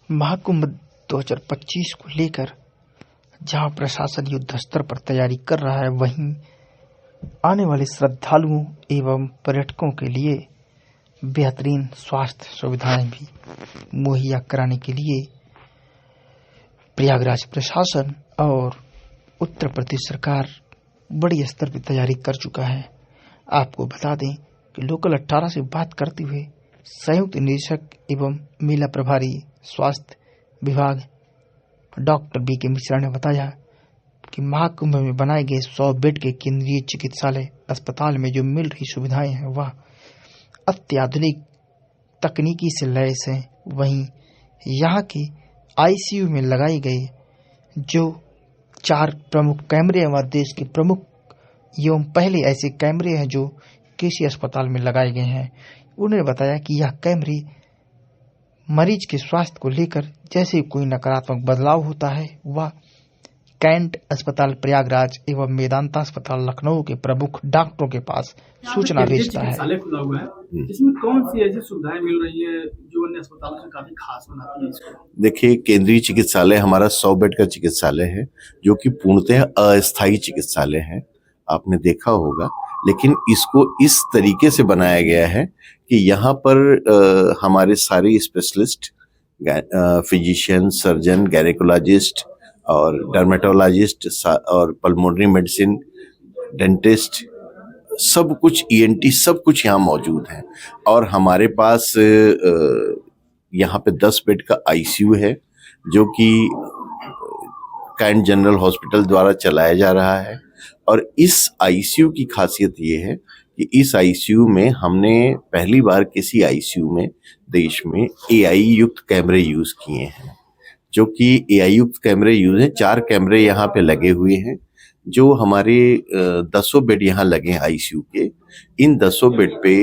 महाकुंभ 2025 को लेकर जहां प्रशासन युद्ध स्तर पर तैयारी कर रहा है, वहीं आने वाले श्रद्धालुओं एवं पर्यटकों के लिए बेहतरीन स्वास्थ्य सुविधाएं भी मुहैया कराने के लिए प्रयागराज प्रशासन और उत्तर प्रदेश सरकार बड़ी स्तर पर तैयारी कर चुका है। आपको बता दें कि लोकल 18 से बात करते हुए संयुक्त निदेशक एवं मेला प्रभारी स्वास्थ्य विभाग डॉक्टर बी के मिश्रा ने बताया कि महाकुंभ में बनाए गए 100 बेड के केंद्रीय चिकित्सालय अस्पताल में जो मिल रही सुविधाएं हैं वह अत्याधुनिक तकनीकी से लैस हैं। वहीं यहाँ के आईसीयू में लगाए गए जो 4 प्रमुख कैमरे हैं वह देश के प्रमुख एवं पहले ऐसे कैमरे हैं जो किसी अस्पताल में लगाए गए हैं। उन्होंने बताया कि यह कैमरे मरीज के स्वास्थ्य को लेकर जैसे कोई नकारात्मक बदलाव होता है वह कैंट अस्पताल प्रयागराज एवं मेदांता अस्पताल लखनऊ के प्रमुख डॉक्टरों के पास सूचना भेजता है। खुला हुआ है, इसमें कौन सी ऐसी सुविधाएं मिल रही है जो अन्य अस्पतालों से काफी खास बनाती है इसको? देखिए, केंद्रीय चिकित्सालय हमारा 100 बेड का चिकित्सालय है जो कि पूर्णतः अस्थायी चिकित्सालय है, आपने देखा होगा। लेकिन इसको इस तरीके से बनाया गया है कि यहाँ पर हमारे सारे स्पेशलिस्ट, फिजिशियन, सर्जन, गायनेकोलॉजिस्ट और डर्मेटोलॉजिस्ट और पल्मोनरी मेडिसिन, डेंटिस्ट, सब कुछ, ईएनटी, सब कुछ यहाँ मौजूद है। और हमारे पास यहाँ पे 10 बेड का आईसीयू है जो कि कैंट जनरल हॉस्पिटल द्वारा चलाया जा रहा है। और इस आईसीयू की खासियत ये है कि इस आईसीयू में हमने पहली बार किसी आईसीयू में देश में एआई युक्त कैमरे यूज किए हैं, जो कि एआई युक्त कैमरे यूज हैं। 4 कैमरे यहाँ पे लगे हुए हैं जो हमारे 10 बेड यहाँ लगे हैं आईसीयू के। इन 10 बेड पे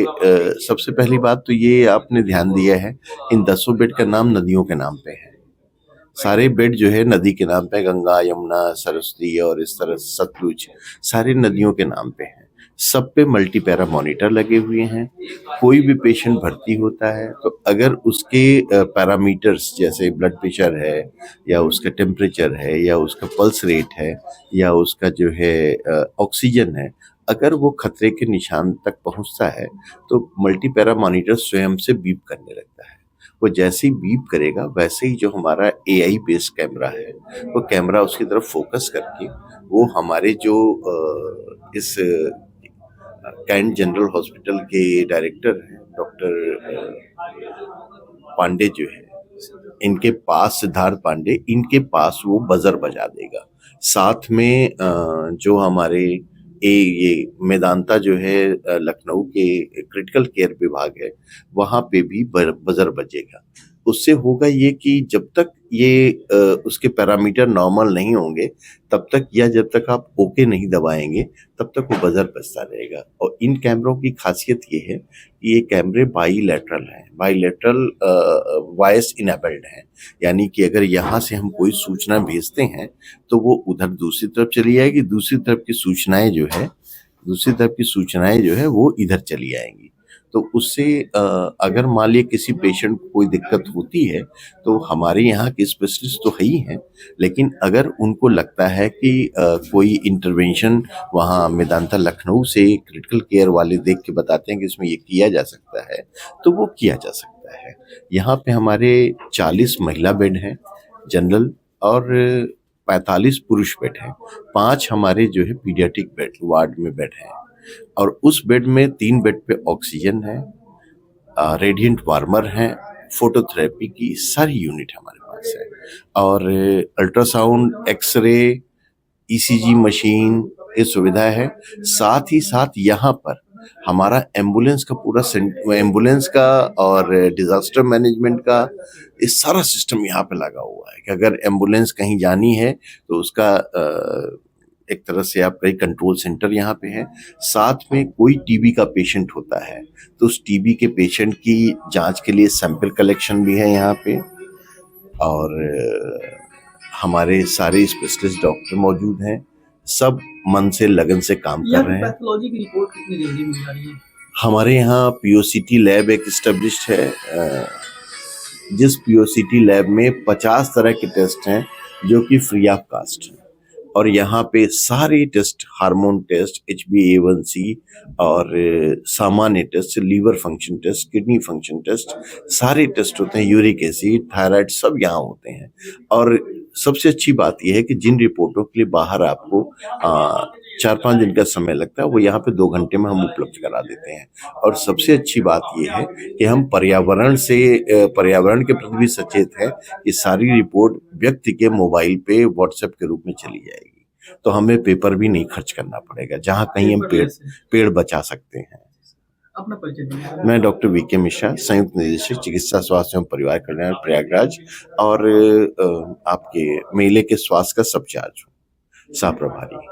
सबसे पहली बात तो ये आपने ध्यान दिया है, इन 10 बेड का नाम नदियों के नाम पे है। सारे बेड जो है नदी के नाम पे, गंगा, यमुना, सरस्वती और इस तरह सतलुज, सारे नदियों के नाम पे हैं। सब पे मल्टीपैरा मॉनिटर लगे हुए हैं। कोई भी पेशेंट भर्ती होता है तो अगर उसके पैरामीटर्स जैसे ब्लड प्रेशर है या उसका टेम्परेचर है या उसका पल्स रेट है या उसका जो है ऑक्सीजन है, अगर वो खतरे के निशान तक पहुंचता है तो मल्टीपैरा मॉनिटर स्वयं से बीप करने लगता है। वो जैसे ही बीप करेगा वैसे ही जो हमारा एआई बेस्ड कैमरा है वो कैमरा उसकी तरफ फोकस करके वो हमारे जो इस कैंट जनरल हॉस्पिटल के डायरेक्टर हैं डॉक्टर पांडे जो है, इनके पास, सिद्धार्थ पांडे, इनके पास वो बजर बजा देगा। साथ में जो हमारे ये मेदांता जो है लखनऊ के क्रिटिकल केयर विभाग है, वहां पे भी बजर बजेगा। उससे होगा ये कि जब तक ये उसके पैरामीटर नॉर्मल नहीं होंगे तब तक, या जब तक आप ओके नहीं दबाएंगे तब तक वो बजर बजता रहेगा। और इन कैमरों की खासियत ये है कि ये कैमरे बाईलैटरल हैं, बाईलैटरल वॉइस इनेबल्ड हैं, यानी कि अगर यहाँ से हम कोई सूचना भेजते हैं तो वो उधर दूसरी तरफ चली जाएगी, दूसरी तरफ की सूचनाएं जो है वो इधर चली आएंगी। तो उससे अगर मान लीजिए किसी पेशेंट को कोई दिक्कत होती है तो हमारे यहाँ के स्पेशलिस्ट तो है ही हैं, लेकिन अगर उनको लगता है कि कोई इंटरवेंशन वहाँ मेदांता लखनऊ से क्रिटिकल केयर वाले देख के बताते हैं कि इसमें ये किया जा सकता है तो वो किया जा सकता है। यहाँ पे हमारे 40 महिला बेड हैं जनरल और 45 पुरुष बेड हैं। 5 हमारे जो है पीडियाट्रिक बेड वार्ड में बेड हैं और उस बेड में 3 बेड पे ऑक्सीजन है, रेडिएंट वार्मर है, फोटोथेरेपी की सारी यूनिट हमारे पास है और अल्ट्रासाउंड, एक्सरे, ईसीजी मशीन, ये सुविधा है। साथ ही साथ यहाँ पर हमारा एम्बुलेंस का पूरा एम्बुलेंस का और डिजास्टर मैनेजमेंट का ये सारा सिस्टम यहाँ पे लगा हुआ है कि अगर एम्बुलेंस कहीं जानी है तो उसका एक तरह से आपका कंट्रोल सेंटर यहाँ पे है। साथ में कोई टीबी का पेशेंट होता है तो उस टीबी के पेशेंट की जांच के लिए सैंपल कलेक्शन भी है यहाँ पे और हमारे सारे स्पेशलिस्ट डॉक्टर मौजूद हैं। सब मन से, लगन से काम कर रहे हैं। पैथोलॉजी की रिपोर्ट कितनी जल्दी मिल रही है? हमारे यहाँ पीओसीटी लैब एक एस्टेब्लिश्ड है जिस पीओसीटी लैब में 50 तरह के टेस्ट हैं जो कि फ्री ऑफ कास्ट हैं, और यहाँ पे सारे टेस्ट, हार्मोन टेस्ट, HbA1c और सामान्य test, liver function test, kidney function test, सारे टेस्ट होते हैं, यूरिक एसिड, थायराइड, सब यहाँ होते हैं। और सबसे अच्छी बात यह है कि जिन रिपोर्टों के लिए बाहर आपको 4-5 दिन का समय लगता है, वो यहाँ पे 2 घंटे में हम उपलब्ध करा देते हैं। और सबसे अच्छी बात यह है कि हम पर्यावरण के प्रति भी सचेत हैं। ये सारी रिपोर्ट व्यक्ति के मोबाइल पे व्हाट्सएप के रूप में चली जाएगी, तो हमें पेपर भी नहीं खर्च करना पड़ेगा, जहाँ कहीं हम पेड़ बचा सकते हैं। अपना परिचय दीजिए। मैं डॉक्टर वीके मिश्रा, संयुक्त निदेशक चिकित्सा स्वास्थ्य एवं परिवार कल्याण प्रयागराज और आपके मेले के स्वास्थ्य का सब चार्ज हूँ, सह प्रभारी।